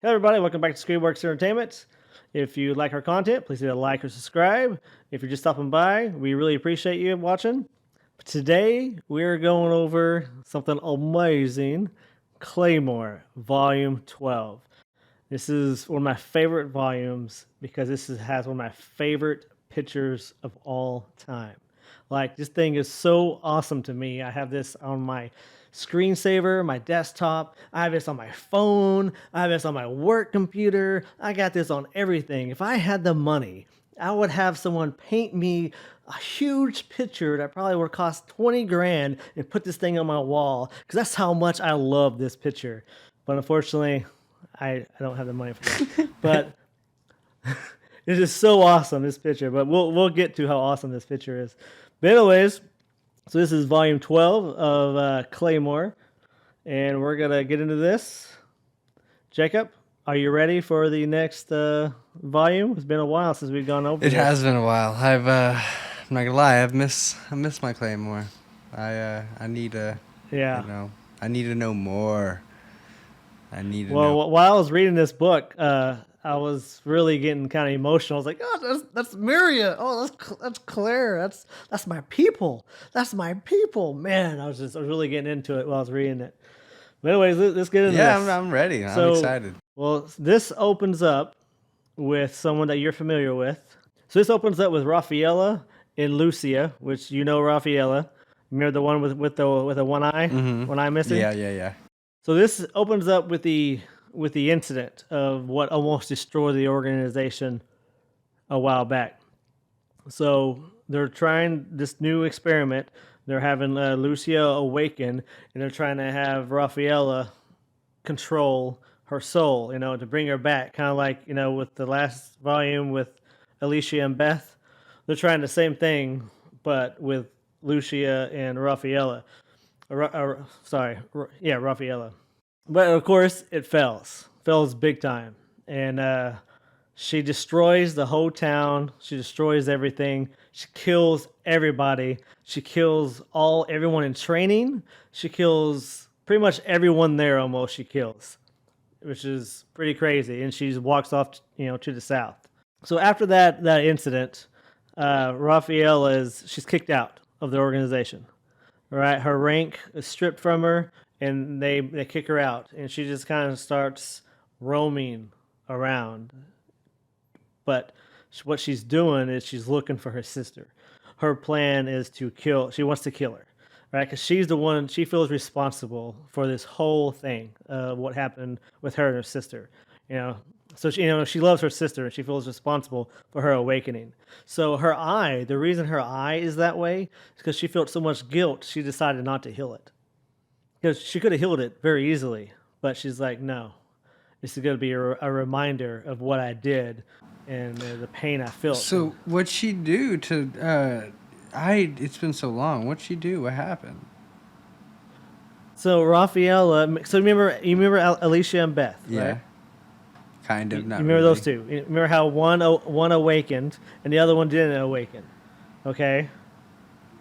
Hey everybody, welcome back to Screenworks Entertainment. If you like our content, please hit a like or subscribe. If you're just stopping by, we really appreciate you watching. Today, we're going over something amazing, Claymore, Volume 12. This is one of my favorite volumes because has one of my favorite pictures of all time. Like, this thing is so awesome to me. I have this on my screensaver, my desktop. I have this on my phone. I have this on my work computer. I got this on everything. If I had the money, I would have someone paint me a huge picture that probably would cost 20 grand and put this thing on my wall because that's how much I love this picture. But unfortunately, I don't have the money for that. But it is so awesome, this picture. But we'll get to how awesome this picture is. But anyways, so this is volume 12 of Claymore, and we're gonna get into this. Jacob, are you ready for the next volume? It's been a while since we've gone over It this. has been a while. I'm not gonna lie. I miss my Claymore. I need to. Yeah. I need to know more. I need to know. Well, while I was reading this book, I was really getting kind of emotional. I was like, "Oh, that's Miria. Oh, that's Claire. That's my people. That's my people." Man, I was really getting into it while I was reading it. But anyways, let's get into Yeah, this. I'm ready. I'm So, excited. well, this opens up with someone that you're familiar with. So this opens up with Rafaela and Lucia, which you know Rafaela. Remember the one with the one eye, one eye missing. Yeah. So this opens up with the incident of what almost destroyed the organization a while back. So they're trying this new experiment. They're having Lucia awaken, and they're trying to have Rafaela control her soul, to bring her back. Kind of like, with the last volume with Alicia and Beth. They're trying the same thing, but with Lucia and Rafaela. Rafaela. But of course, it fails big time, and she destroys the whole town. She destroys everything. She kills everybody. She kills everyone in training. She kills pretty much everyone there. Almost she kills, which is pretty crazy. And she walks off, to the south. So after that incident, Rafaela she's kicked out of the organization. Right, her rank is stripped from her, and they kick her out, and she just kind of starts roaming around. But what she's doing is she's looking for her sister. Her plan is to kill. She wants to kill her, right? Because she's the one. She feels responsible for this whole thing. What happened with her and her sister, So she loves her sister, and she feels responsible for her awakening. So her eye, the reason her eye is that way, is because she felt so much guilt. She decided not to heal it, because she could have healed it very easily, but she's like, no, this is going to be a reminder of what I did and the pain I felt. So what'd she do to? It's been so long. What'd she do? What happened? So Rafaela, so you remember Alicia and Beth, Yeah. right? Kind of. Not You remember really. those two? You remember how one awakened and the other one didn't awaken? Okay.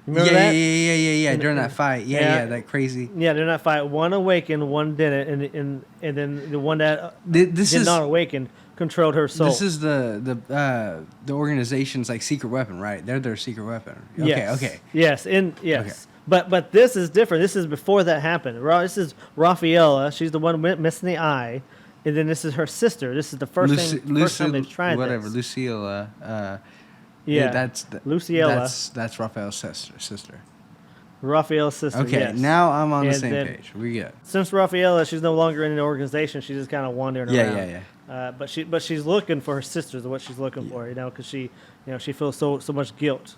You remember that? Yeah. During that fight. Yeah. That crazy. Yeah, they're not fight. One awakened, one didn't, and then the one that did not awaken controlled her soul. This is the organization's like secret weapon, right? They're their secret weapon. Okay. Yes. Okay. But this is different. This is before that happened. This is Rafaela. She's the one missing the eye, and then this is her sister. This is the first time they've tried whatever. this. Luciela. That's Luciela. That's Rafael's sister. Raphael's sister. Okay, yes. Now I'm on the same page. We get. Since Rafaela, she's no longer in the organization. She's just kind of wandering around. Yeah. But she's looking for her sister. Is what she's looking for. Because she feels so much guilt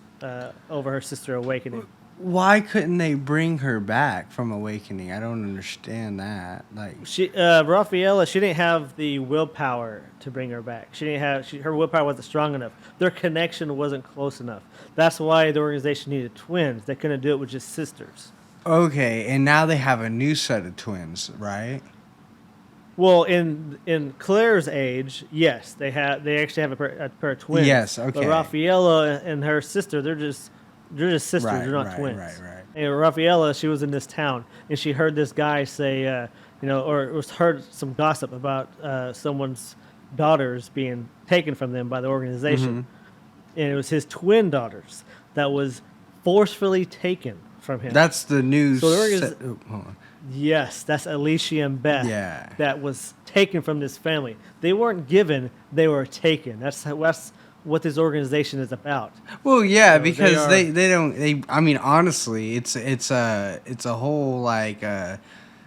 over her sister awakening. Why couldn't they bring her back from awakening? I don't understand that. Like Rafaela, she didn't have the willpower to bring her back. She didn't have her willpower wasn't strong enough. Their connection wasn't close enough. That's why the organization needed twins. They couldn't do it with just sisters. Okay, and now they have a new set of twins, right? Well, in Claire's age, yes, they actually have a pair of twins. Yes, okay. But Rafaela and her sister, they're just sisters. They're not twins. Right. And Rafaela, she was in this town, and she heard this guy say, or it was heard some gossip about someone's daughters being taken from them by the organization, and it was his twin daughters that was forcefully taken from him. That's the news. So the organiz- Oh, hold on. Yes, that's Alicia and Beth. Yeah. That was taken from this family. They weren't given; they were taken. That's what this organization is about. Well, yeah, So because they don't. I mean, honestly, it's a whole like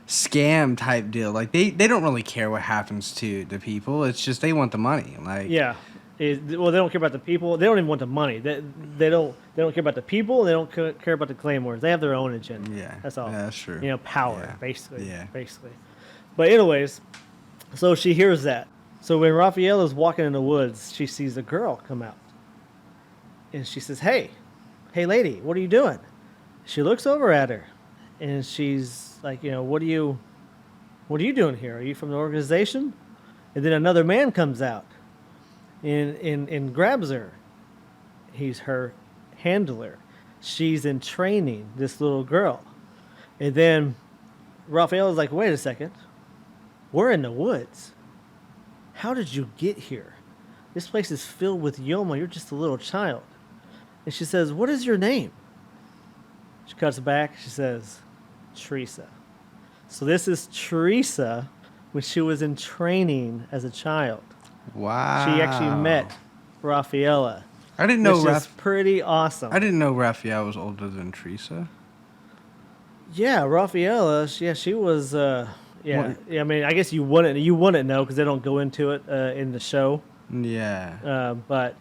scam type deal. Like they don't really care what happens to the people. It's just they want the money. Like Yeah. Well, they don't care about the people. They don't even want the money. They don't care about the people. They don't care about the Claymores. They have their own agenda. Yeah, That's all. yeah, that's true. Power, Yeah. basically. Yeah. Basically. But anyways, so she hears that. So when Rafaela's walking in the woods, she sees a girl come out, and she says, "Hey, lady, what are you doing?" She looks over at her, and she's like, what are you doing here? Are you from the organization? And then another man comes out and grabs her. He's her handler. She's in training, this little girl. And then Rafaela's like, wait a second. We're in the woods. How did you get here? This place is filled with Yoma. You're just a little child. And she says, what is your name? She cuts back. She says, Teresa. So this is Teresa when she was in training as a child. wow. She actually met Rafaela. I didn't know which is pretty awesome. I didn't know Raphael was older than Teresa. Yeah, Rafaela. She was. What? I mean, I guess you wouldn't know because they don't go into it in the show. Yeah. But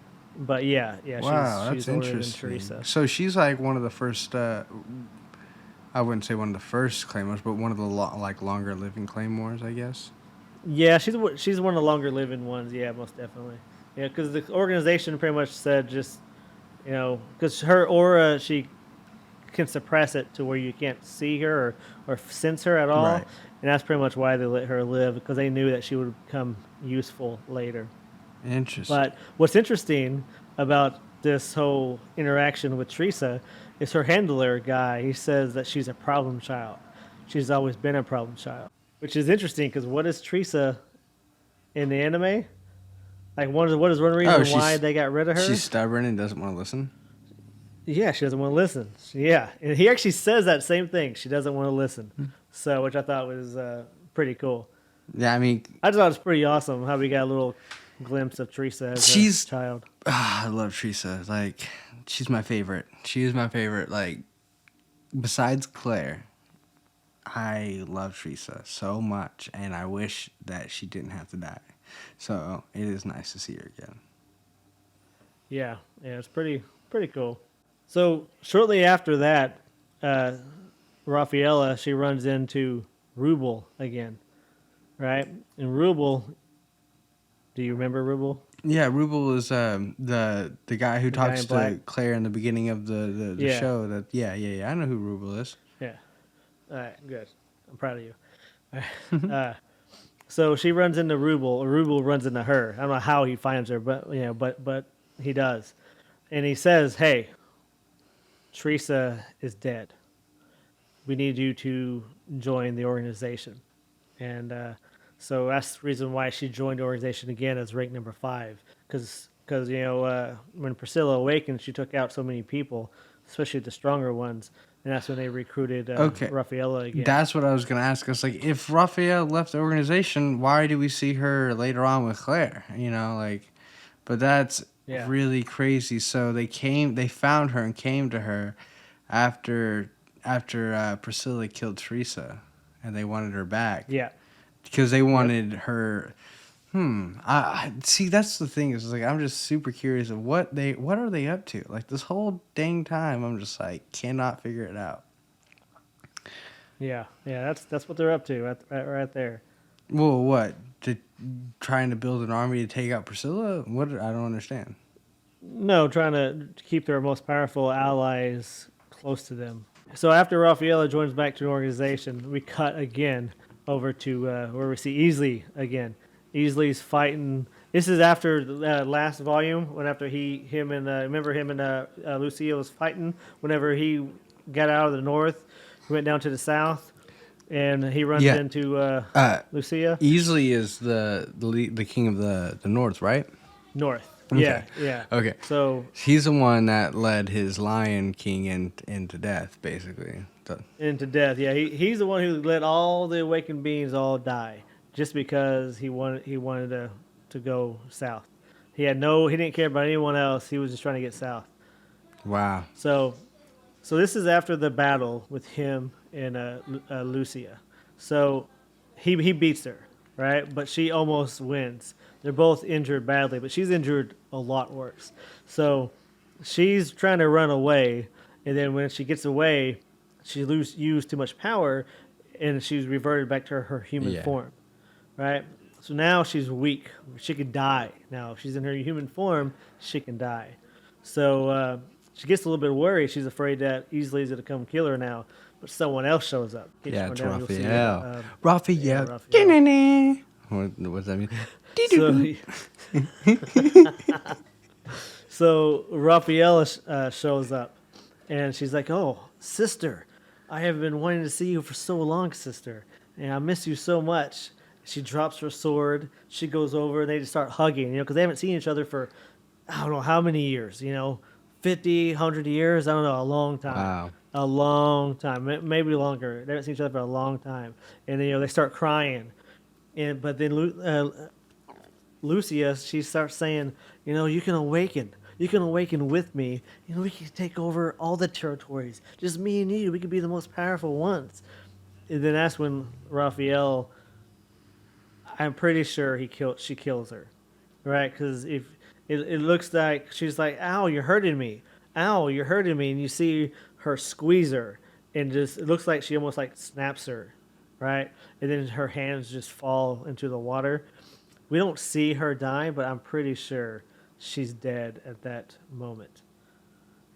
yeah. Wow, she's that's older than interesting. Teresa. So she's like one of the first. I wouldn't say one of the first Claymores, but one of the longer living Claymores, I guess. Yeah, she's one of the longer living ones. Yeah, most definitely. Yeah, because the organization pretty much said just, because her aura, she can suppress it to where you can't see her or sense her at all. Right. And that's pretty much why they let her live, because they knew that she would become useful later. Interesting. But what's interesting about this whole interaction with Teresa is her handler guy. He says that she's a problem child. She's always been a problem child, which is interesting because what is Teresa in the anime? Like, what is one reason why they got rid of her? She's stubborn and doesn't want to listen. Yeah, she doesn't want to listen. Yeah, and he actually says that same thing. She doesn't want to listen. So, which I thought was pretty cool. Yeah, I mean, I just thought it was pretty awesome how we got a little glimpse of Teresa as a child. I love Teresa. Like, she's my favorite. She is my favorite. Like, besides Claire, I love Teresa so much, and I wish that she didn't have to die. So it is nice to see her again. Yeah, it's pretty cool. So shortly after that, Rafaela, she runs into Rubel again, right? And Rubel, do you remember Rubel? Yeah, Rubel is the guy who talks in to black. Claire in the beginning of the Yeah. show. That yeah. I know who Rubel is. Yeah. All right, good. I'm proud of you. So she runs into Rubel, or Rubel runs into her. I don't know how he finds her, but but he does, and he says, "Hey, Teresa is dead. We need you to join the organization," and so that's the reason why she joined the organization again as rank number 5, because when Priscilla awakened, she took out so many people, especially the stronger ones. And that's when they recruited Rafaela again. That's what I was going to ask. I was like, if Rafaela left the organization, why do we see her later on with Claire? But that's really crazy. So they found her and came to her after Priscilla killed Teresa, and they wanted her back. Yeah. Because they wanted her. I see. That's the thing. Is like I'm just super curious of what are they up to? Like this whole dang time, I'm just like cannot figure it out. Yeah. That's what they're up to right there. Well, what? Trying to build an army to take out Priscilla? What? I don't understand. No, trying to keep their most powerful allies close to them. So after Rafaela joins back to the organization, we cut again over to where we see Easley again. Easley's fighting. This is after the last volume, remember him and Lucia was fighting whenever he got out of the north, went down to the south, and he runs Yeah. into Uh, Lucia. Easily is the king of the North, right? North. Okay. Yeah, yeah. Okay. So He's the one that led his Lion King into death, basically. into death. Yeah, he's the one who let all the awakened beings all die just because he wanted to go south. He didn't care about anyone else. He was just trying to get south. Wow. So so this is after the battle with him and Lucia. So he beats her, right? But she almost wins. They're both injured badly, but she's injured a lot worse. So she's trying to run away, and then when she gets away, she used too much power, and she's reverted back to her human Yeah. form, right? So now she's weak. She could die. Now, if she's in her human form, she can die. So she gets a little bit worried. She's afraid that easily is going to come kill her now. But someone else shows up. Keeps Yeah, going it's down, you'll see, Raphael. yeah, Raphael. Raphael. What does that mean? So, so Raphael shows up, and she's like, "Oh, sister, I have been wanting to see you for so long, sister, and I miss you so much." She drops her sword. She goes over, and they just start hugging, because they haven't seen each other for I don't know how many years, 50, 100 years. I don't know, a long time. Wow. A long time, maybe longer. They haven't seen each other for a long time, and then, they start crying, but then Lucia, she starts saying, you can awaken. You can awaken with me. We can take over all the territories. Just me and you. We could be the most powerful ones. And then that's when Raphael, I'm pretty sure she kills her, right? Because if it looks like she's like, "Ow, you're hurting me. Ow, you're hurting me," and you see her squeeze her, and just it looks like she almost like snaps her, right? And then her hands just fall into the water. We don't see her die, but I'm pretty sure she's dead at that moment.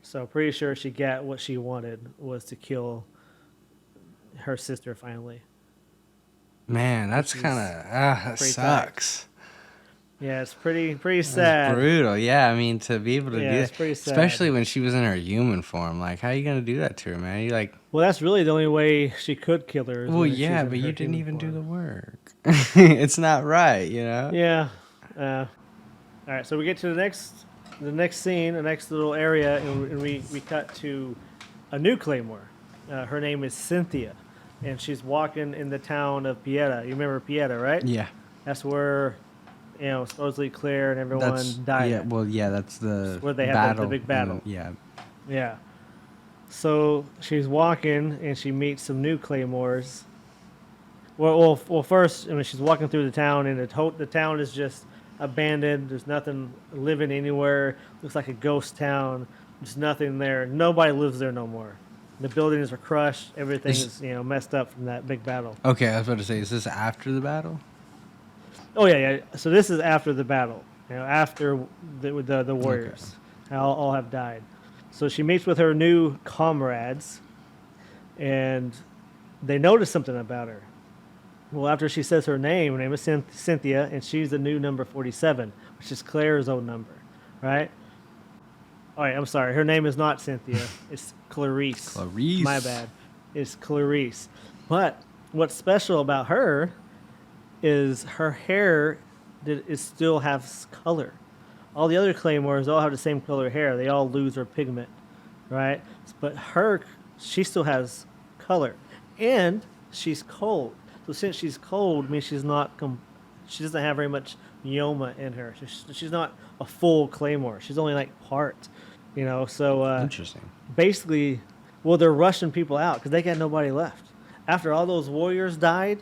So pretty sure she got what she wanted, was to kill her sister finally. Man, that's kind of that sucks. Yeah, it's pretty sad. That's brutal. Yeah, I mean, to be able to do it's that, pretty sad. especially when she was in her human form. Like, how are you gonna do that to her, man? You like, well, that's really the only way she could kill her. well, yeah, but you didn't even do the work. It's not right, Yeah. All right, so we get to the next scene, the next little area, and we cut to a new Claymore. Her name is Cynthia, and she's walking in the town of Pieta. You remember Pieta, right? Yeah. That's where, supposedly Claire and everyone died. Yeah, well, yeah, that's where they battle. had the big battle. Yeah. Yeah. So she's walking, and she meets some new Claymores. Well, first, she's walking through the town, and the town is just abandoned. There's nothing living anywhere. Looks like a ghost town. There's nothing there. Nobody lives there no more. The buildings are crushed. Everything is messed up from that big battle. Okay, I was about to say, is this after the battle? Oh yeah. So this is after the battle. After the warriors all have died. So she meets with her new comrades, and they notice something about her. Well, after she says her name is Cynthia, and she's the new number 47, which is Claire's old number, right? All right, I'm sorry. Her name is not Cynthia. It's Clarice. Clarice. My bad. It's Clarice. But what's special about her is her hair still has color. All the other Claymores all have the same color hair. They all lose their pigment, right? But she still has color, and she's cold. So since she's cold, I mean she doesn't have very much Yoma in her. She's not a full Claymore. She's only like part, So Interesting. Basically, they're rushing people out because they got nobody left. After all those warriors died,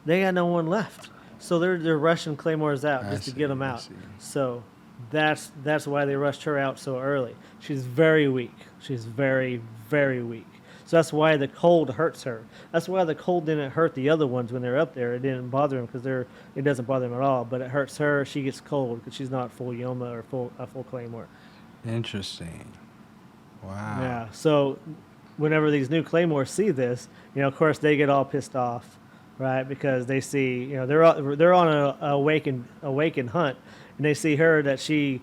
they got no one left. So they're rushing Claymores out just to get them out. So that's why they rushed her out so early. She's very weak. She's very, very weak. So that's why the cold hurts her. That's why the cold didn't hurt the other ones when they're up there. It didn't bother them because it doesn't bother them at all. But it hurts her. She gets cold because she's not full Yoma or a full Claymore. Interesting. Wow. Yeah. So whenever these new Claymores see this, of course they get all pissed off, right? Because they see, they're on a awakened hunt, and they see her that she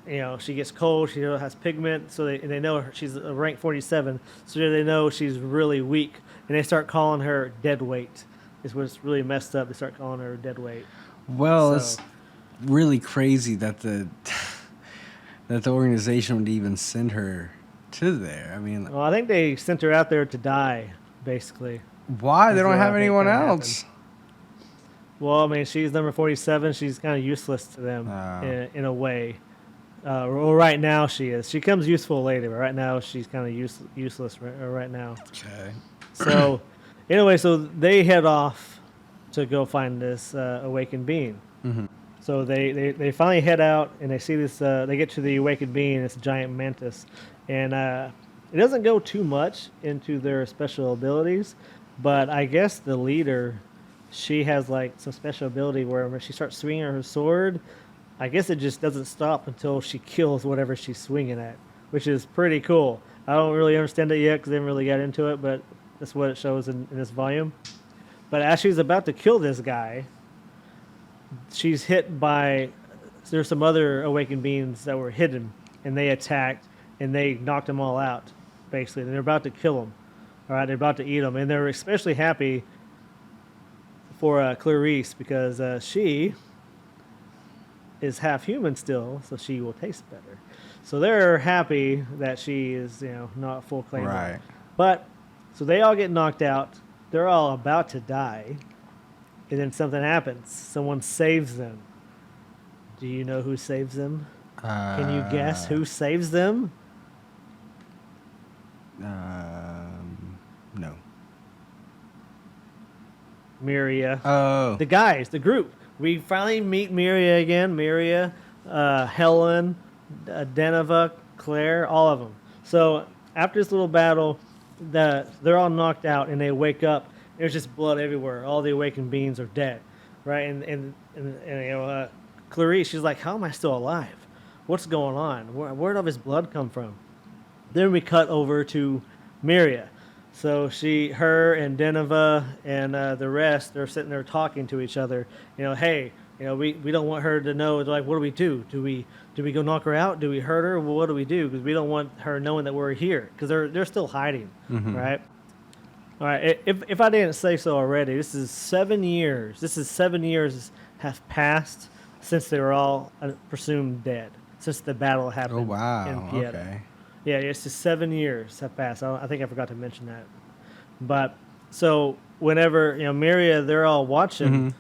she gets cold. She has pigment, so they know she's a rank 47. So they know she's really weak, and they start calling her dead weight. Is what's really messed up. They start calling her dead weight. Well, it's really crazy that the organization would even send her to there. I mean, well, I think they sent her out there to die, basically. Why? They don't have anyone else. Happened. Well, I mean, she's number 47. She's kind of useless to them in a way. Well, right now she is. She comes useful later, but right now she's kind of useless right now. Okay. So, anyway, so they head off to go find this awakened being. Mm-hmm. So they finally head out, and they see this. They get to the awakened being. It's a giant mantis, and it doesn't go too much into their special abilities, but I guess the leader, she has like some special ability where when she starts swinging her sword, I guess it just doesn't stop until she kills whatever she's swinging at, which is pretty cool. I don't really understand it yet because I haven't really got into it, but that's what it shows in this volume. But as she's about to kill this guy, she's hit by, there's some other awakened beings that were hidden, and they attacked, and they knocked them all out, basically. And they're about to kill them. All right, they're about to eat them. And they're especially happy for Clarice because she is half human still, so she will taste better. So they're happy that she is, not full Claymore. Right. But, so they all get knocked out. They're all about to die. And then something happens. Someone saves them. Do you know who saves them? Can you guess who saves them? No. Miria. Oh. The guys, the group. We finally meet Miria again. Miria, Helen, Deneva, Claire, all of them. So after this little battle, they're all knocked out and they wake up. There's just blood everywhere. All the awakened beings are dead, right? And Clarice, she's like, "How am I still alive? What's going on? Where'd all this blood come from?" Then we cut over to Miria. So her and Deneva and the rest, they're sitting there talking to each other. Hey, we don't want her to know. They're like, what do we do? Do we go knock her out? Do we hurt her? Well, what do we do? Because we don't want her knowing that we're here. Because they're still hiding, right? All right. If I didn't say so already, this is 7 years. 7 years have passed since they were all presumed dead. Since the battle happened. Oh wow. In Pieta. Okay. Yeah, it's just 7 years have passed. I think I forgot to mention that. But so whenever Miria, they're all watching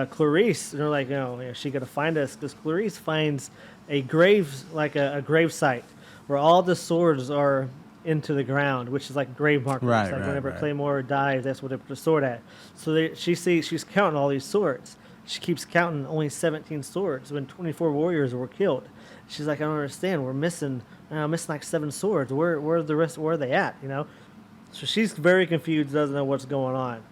Clarice. They're like, she got to find us because Clarice finds a grave, like a grave site where all the swords are into the ground, which is like grave markers. Right, Whenever right. Claymore dies, that's what they put the sword at. So she's counting all these swords. She keeps counting only 17 swords when 24 warriors were killed. She's like, I don't understand. We're missing like 7 swords. Where are the rest? Where are they at? So she's very confused, doesn't know what's going on.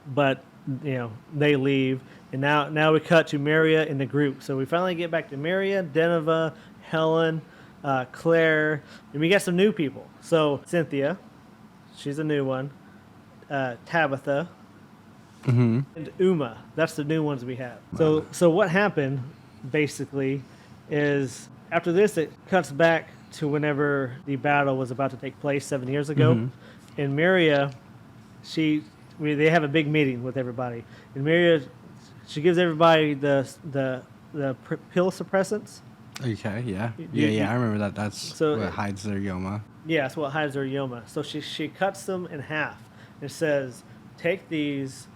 But they leave, and now we cut to Miria in the group. So we finally get back to Miria, Deneva, Helen, Claire, and we got some new people. So Cynthia, she's a new one. Tabitha. And Uma. That's the new ones we have. So what happened basically is after this it cuts back to whenever the battle was about to take place 7 years ago. And Miria, they have a big meeting with everybody. And Miria, she gives everybody the pill suppressants. Okay, yeah. I remember that. That's what hides their yoma. Yeah, that's what hides their yoma. So she cuts them in half and says, take these.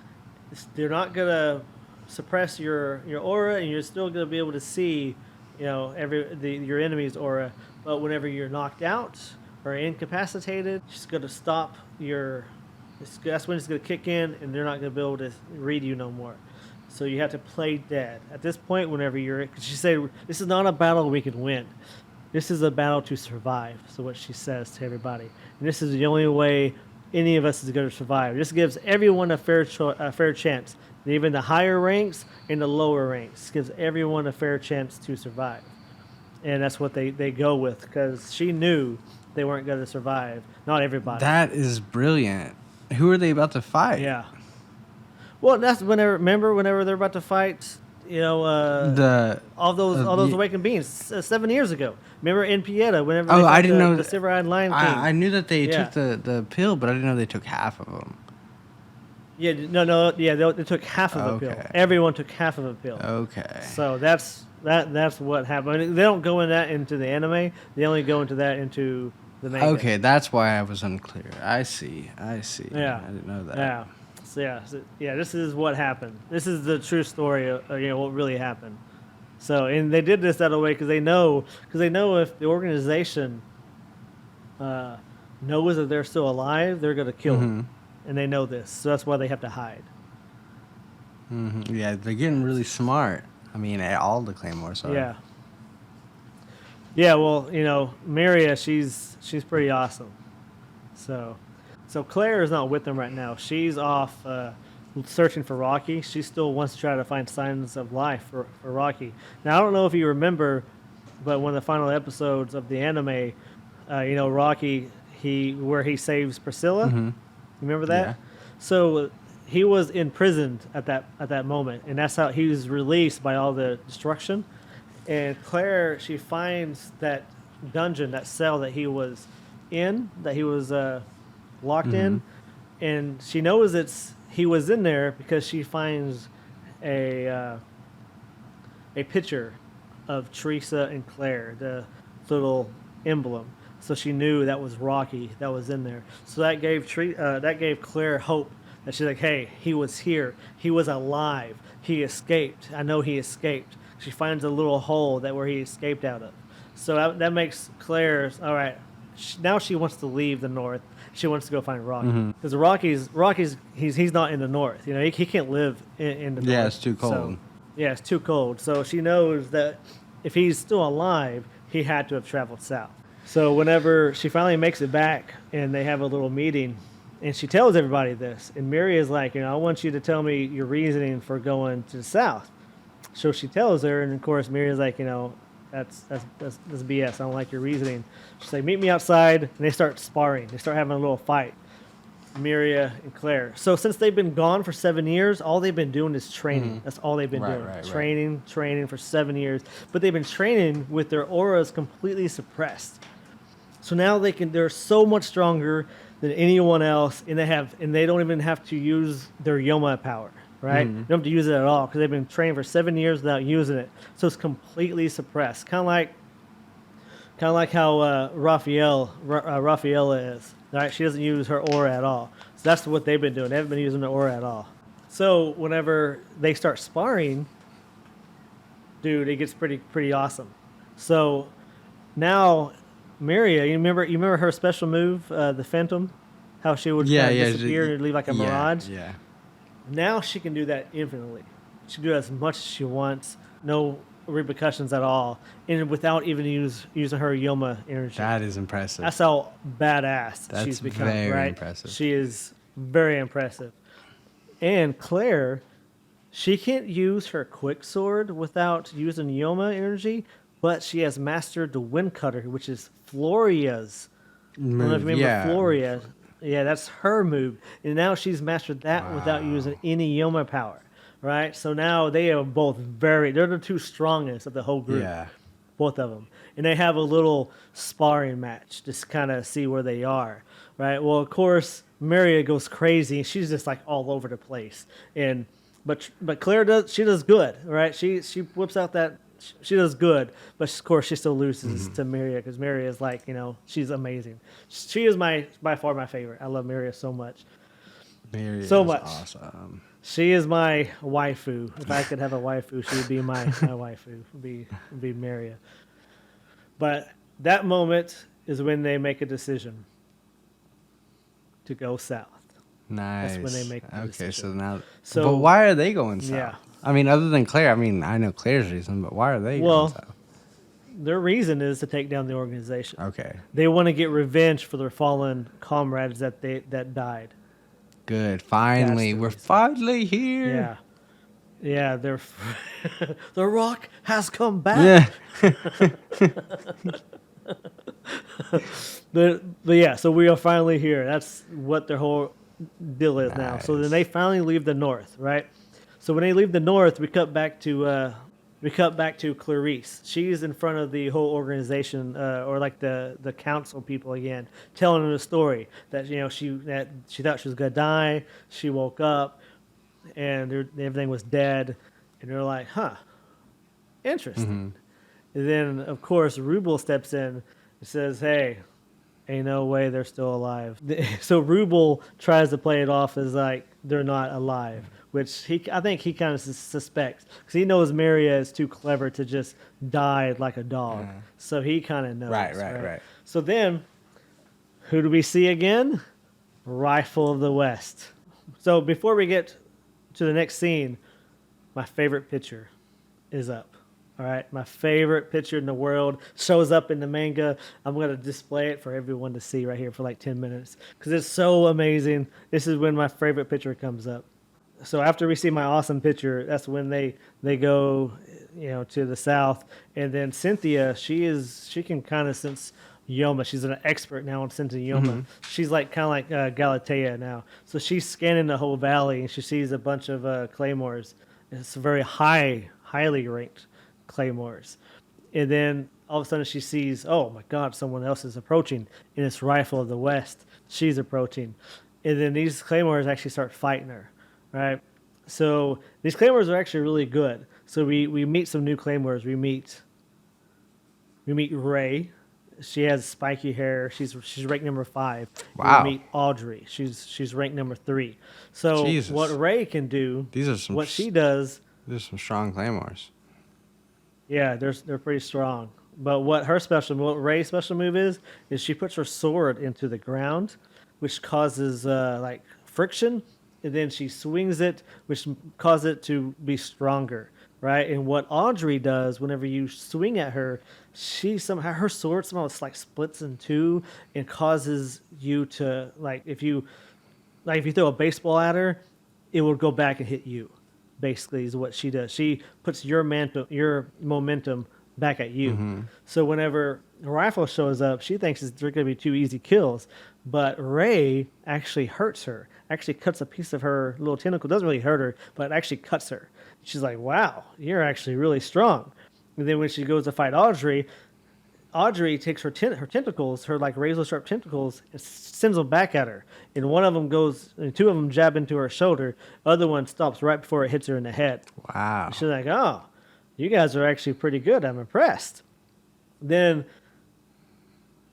They're not going to suppress your aura, and you're still going to be able to see, your enemy's aura. But whenever you're knocked out or incapacitated, it's going to stop that's when it's going to kick in, and they're not going to be able to read you no more. So you have to play dead. At this point, she said, this is not a battle we can win. This is a battle to survive. So what she says to everybody. And this is the only way any of us is going to survive. This gives everyone a fair chance. Even the higher ranks and the lower ranks. Gives everyone a fair chance to survive. And that's what they go with, because she knew they weren't going to survive. Not everybody. That is brilliant. Who are they about to fight? Yeah. Well, that's whenever they're about to fight, The all those awakened beings 7 years ago. Remember in Pieta, whenever they oh, I found didn't know the Silver-Eyed Lion King. I knew that they Yeah. took the pill, but I didn't know they took half of them. Yeah, no, yeah, they took half of a pill. Okay. Everyone took half of a pill. Okay. So that's what happened. I mean, they don't go into the anime. They only go into the manga. Okay, that's why I was unclear. I see. Yeah. I didn't know that. Yeah. So this is what happened. This is the true story of what really happened. So, and they did this that way because they know if the organization knows that they're still alive, they're going to kill them. And they know this. So that's why they have to hide. Mm-hmm. Yeah, they're getting really smart. I mean, all the Claymores are. Yeah. Yeah, well, Miria, she's pretty awesome. So Claire is not with them right now. She's off searching for Rocky. She still wants to try to find signs of life for Rocky. Now, I don't know if you remember, but one of the final episodes of the anime, Rocky, where he saves Priscilla. Mm-hmm. You remember that? Yeah. So he was imprisoned at that moment, and that's how he was released by all the destruction. And Claire, she finds that dungeon, that cell that he was in, that he was locked in, and she knows he was in there because she finds a picture of Teresa and Claire, the little emblem. So she knew that was Rocky that was in there. So that gave Claire hope that she's like, hey, he was here, he was alive, he escaped. I know he escaped. She finds a little hole where he escaped out of. So that makes Claire, all right, now she wants to leave the north. She wants to go find Rocky. Because Rocky's he's not in the north. He can't live in the north. Yeah, it's too cold. So, yeah, it's too cold. So she knows that if he's still alive, he had to have traveled south. So whenever she finally makes it back and they have a little meeting, and she tells everybody this, and Miria is like, I want you to tell me your reasoning for going to the south. So she tells her, and of course Miria's like, that's BS. I don't like your reasoning. She's like, meet me outside, and they start sparring. They start having a little fight, Miria and Claire. So since they've been gone for 7 years, all they've been doing is training. That's all they've been doing. Training for 7 years. But they've been training with their auras completely suppressed. So now they're so much stronger than anyone else, and they don't even have to use their Yoma power. Right? They don't have to use it at all because they've been trained for 7 years without using it. So it's completely suppressed. Kind of like how Rafaela is. Right? She doesn't use her aura at all. So that's what they've been doing. They haven't been using their aura at all. So whenever they start sparring, dude, it gets pretty awesome. So now Miria, you remember her special move, the Phantom, how she would disappear and leave like a mirage. Yeah. Now she can do that infinitely. She can do as much as she wants, no repercussions at all, and without even using her Yoma energy. That is impressive. That's how badass she's become. Very impressive. She is very impressive. And Claire, she can't use her quick sword without using Yoma energy, but she has mastered the Wind Cutter, which is Floria's. I don't know if you remember Floria. Yeah, that's her move. And now she's mastered that without using any Yoma power, right? So now they are both they're the two strongest of the whole group. Yeah. Both of them. And they have a little sparring match, just kind of see where they are, right? Well, of course, Miria goes crazy. She's just like all over the place. But Claire does good, right? She whips out that. She does good, but of course she still loses to Miria because Miria is like, she's amazing. She is by far my favorite. I love Miria so much. Miria so is much. Awesome. She is my waifu. If I could have a waifu, she would be my waifu. Would be Miria. But that moment is when they make a decision to go south. Nice. That's when they make the decision. But why are they going south? Yeah. I mean, other than Claire, I know Claire's reason, but why are they going south? Their reason is to take down the organization. Okay. They want to get revenge for their fallen comrades that died. Good. Finally, we're finally here. Yeah. The Rock has come back. Yeah. but yeah, so we are finally here. That's what their whole deal is now. So then they finally leave the north, right? So when they leave the north, we cut back to Clarice. She's in front of the whole organization, or like the council people again, telling them the story that she thought she was gonna die. She woke up and everything was dead, and they're like, "Huh, interesting." And then of course Rubel steps in and says, "Hey, ain't no way they're still alive." So Rubel tries to play it off as like they're not alive, which I think he kind of suspects because he knows Miria is too clever to just die like a dog. So he kind of knows. Right. So then, who do we see again? Rifle of the West. So before we get to the next scene, my favorite picture is up. All right, my favorite picture in the world shows up in the manga. I'm going to display it for everyone to see right here for like 10 minutes because it's so amazing. This is when my favorite picture comes up. So after we see my awesome picture, that's when they go, to the south. And then Cynthia, she can kind of sense Yoma. She's an expert now on sensing Yoma. She's like kind of like Galatea now. So she's scanning the whole valley and she sees a bunch of Claymores. It's very highly ranked Claymores. And then all of a sudden she sees, oh my God, someone else is approaching, and it's Rifle of the West. She's approaching. And then these Claymores actually start fighting her, right? So these Claymores are actually really good. So we meet some new Claymores. We meet Ray. She has spiky hair. She's ranked number 5. Wow. We meet Audrey. She's ranked number 3. So Jesus. what Ray can do, what she does. There's some strong Claymores. Yeah, they're pretty strong. But what Ray's special move is she puts her sword into the ground, which causes like friction, and then she swings it, which causes it to be stronger, right? And what Audrey does, whenever you swing at her, her sword somehow like splits in two and causes you to if you throw a baseball at her, it will go back and hit you. Basically is what she does. She puts your momentum back at you. So whenever Rifle shows up, she thinks they're going to be 2 easy kills, but Ray actually hurts her, actually cuts a piece of her little tentacle. Doesn't really hurt her, but it actually cuts her. She's like, wow, you're actually really strong. And then when she goes to fight Audrey takes her tentacles, her like razor sharp tentacles, and sends them back at her. And one of them and 2 of them jab into her shoulder. Other one stops right before it hits her in the head. Wow. And she's like, oh, you guys are actually pretty good. I'm impressed. Then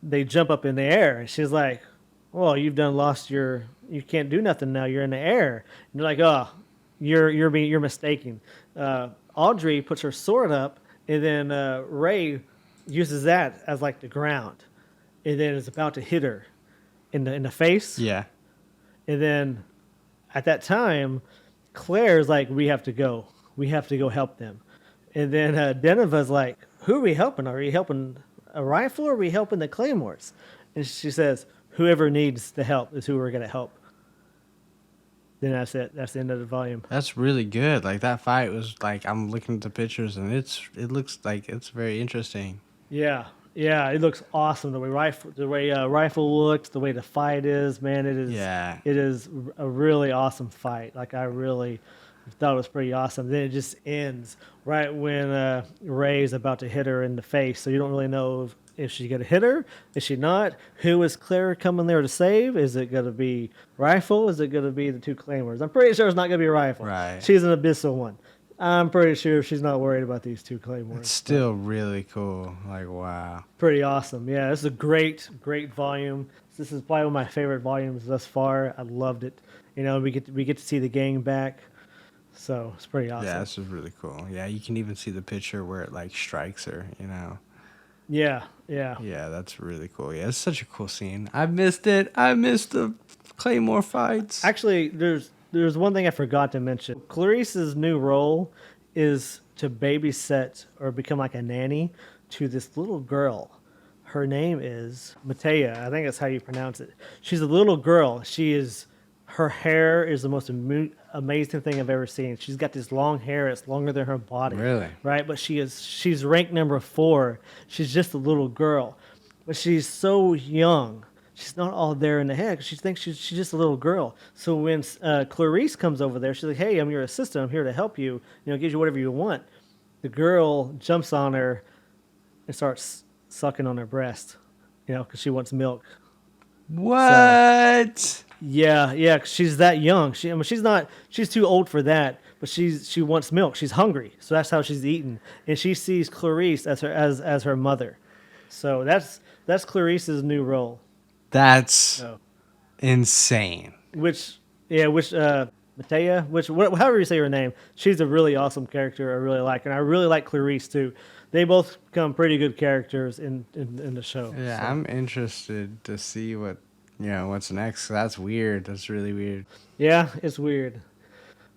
they jump up in the air. And she's like, well, you can't do nothing now. You're in the air. And they're like, oh, you're mistaken. Audrey puts her sword up, and then Ray uses that as like the ground, and then is about to hit her in the face. Yeah. And then at that time, Claire's like, we have to go help them. And then Denova's like, who are we helping? Are we helping a Rifle, or are we helping the Claymores? And she says, whoever needs the help is who we're going to help. Then that's it. That's the end of the volume. That's really good. Like that fight was like, I'm looking at the pictures and it looks like it's very interesting. Yeah, it looks awesome. The way Rifle looks, the way the fight is, man, it is. Yeah. It is a really awesome fight. Like I really thought it was pretty awesome. Then it just ends right when Ray is about to hit her in the face. So you don't really know if she's gonna hit her. Is she not? Who is Claire coming there to save? Is it gonna be Rifle? Is it gonna be the 2 Claymores? I'm pretty sure it's not gonna be Rifle. Right. She's an abyssal one. I'm pretty sure she's not worried about these 2 Claymores. It's still really cool. Like, wow. Pretty awesome. Yeah, this is a great volume. This is probably one of my favorite volumes thus far. I loved it. We get to see the gang back. So it's pretty awesome. Yeah, this is really cool. Yeah, you can even see the picture where it like strikes her, Yeah. Yeah, that's really cool. Yeah, it's such a cool scene. I missed it. I missed the Claymore fights. Actually, there's one thing I forgot to mention. Clarice's new role is to babysit or become like a nanny to this little girl. Her name is Matea. I think that's how you pronounce it. She's a little girl. Her hair is the most amazing thing I've ever seen. She's got this long hair. It's longer than her body. Really? Right? But she's ranked number 4. She's just a little girl. But she's so young. she's not all there in the head. She thinks she's just a little girl. So when Clarice comes over there, she's like, "Hey, I'm your assistant. I'm here to help you. You know, gives you whatever you want." The girl jumps on her and starts sucking on her breast, you know, because she wants milk. What? So, yeah, 'cause she's that young. I mean, she's not. She's too old for that. But she wants milk. She's hungry, so that's how she's eating. And she sees Clarice as her mother. So that's Clarice's new role. That's So, insane. which Matea, however you say her name, she's a really awesome character. I really like, and I really like Clarice too. They both become pretty good characters in the show. Yeah, so. I'm interested to see what's next. That's weird. That's really weird. Yeah, it's weird.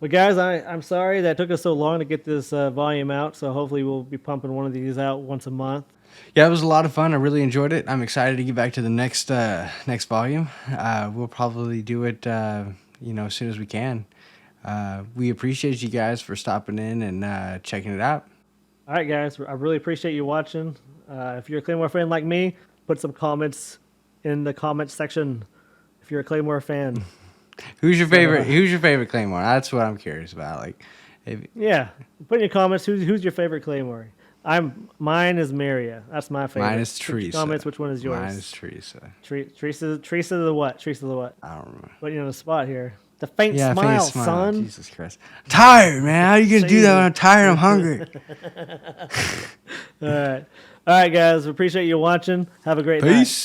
But guys, I'm sorry that it took us so long to get this volume out. So hopefully we'll be pumping one of these out once a month. Yeah, it was a lot of fun. I really enjoyed it. I'm excited to get back to the next volume. We'll probably do it, as soon as we can. We appreciate you guys for stopping in and checking it out. All right, guys, I really appreciate you watching. If you're a Claymore fan like me, put some comments in the comments section. If you're a Claymore fan, Who's your favorite? Who's your favorite Claymore? That's what I'm curious about. Like, yeah, put in your comments who's your favorite Claymore. Mine is Miria. That's my favorite. Mine is Teresa. Comments. Which one is yours? Mine is Teresa. Teresa the what? Teresa the what? I don't remember. Putting you on the spot here. The faint smile, son. Jesus Christ. I'm tired, man. How are you gonna do that when I'm tired? I'm hungry. All right, guys. We appreciate you watching. Have a great night. Peace.